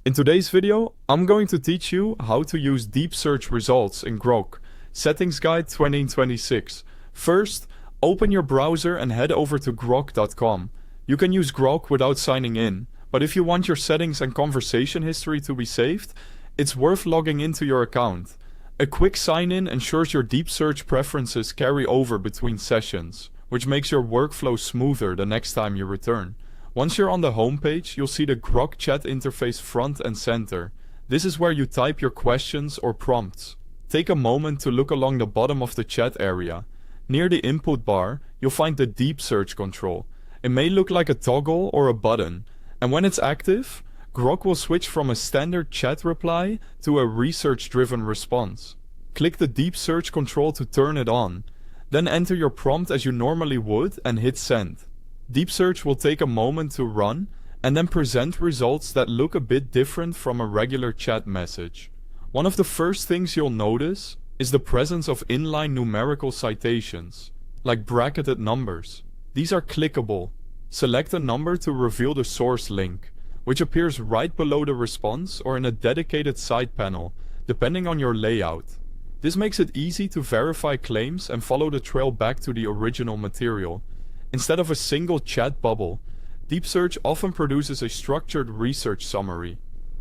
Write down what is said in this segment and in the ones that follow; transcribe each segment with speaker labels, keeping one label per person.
Speaker 1: In today's video, I'm going to teach you how to use deep search results in Grok, Settings Guide 2026. First, open your browser and head over to grok.com. You can use Grok without signing in, but if you want your settings and conversation history to be saved, it's worth logging into your account. A quick sign-in ensures your deep search preferences carry over between sessions, which makes your workflow smoother the next time you return. Once you're on the home page, you'll see the Grok chat interface front and center. This is where you type your questions or prompts. Take a moment to look along the bottom of the chat area. Near the input bar, you'll find the deep search control. It may look like a toggle or a button, and when it's active, Grok will switch from a standard chat reply to a research-driven response. Click the deep search control to turn it on. Then enter your prompt as you normally would and hit send. Deep search will take a moment to run and then present results that look a bit different from a regular chat message. One of the first things you'll notice is the presence of inline numerical citations, like bracketed numbers. These are clickable. Select a number to reveal the source link, which appears right below the response or in a dedicated side panel, depending on your layout. This makes it easy to verify claims and follow the trail back to the original material. Instead of a single chat bubble, deep search often produces a structured research summary.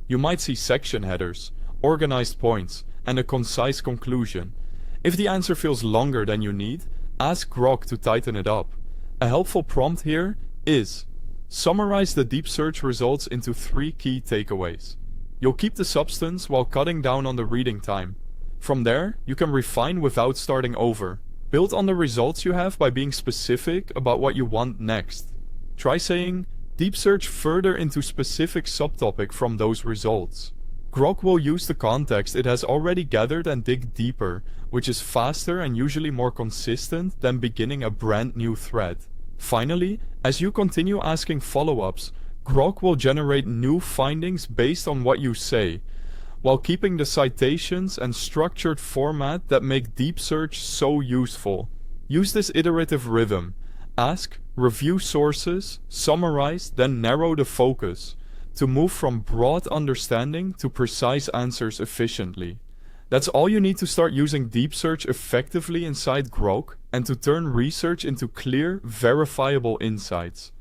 Speaker 1: You might see section headers, organized points, and a concise conclusion. If the answer feels longer than you need, ask Grok to tighten it up. A helpful prompt here is: summarize the deep search results into 3 key takeaways. You'll keep the substance while cutting down on the reading time. From there, you can refine without starting over. Build on the results you have by being specific about what you want next. Try saying, deep search further into specific subtopic from those results. Grok will use the context it has already gathered and dig deeper, which is faster and usually more consistent than beginning a brand new thread. Finally, as you continue asking follow-ups, Grok will generate new findings based on what you say, while keeping the citations and structured format that make deep search so useful. Use this iterative rhythm. Ask, review sources, summarize, then narrow the focus, to move from broad understanding to precise answers efficiently. That's all you need to start using deep search effectively inside Grok and to turn research into clear, verifiable insights.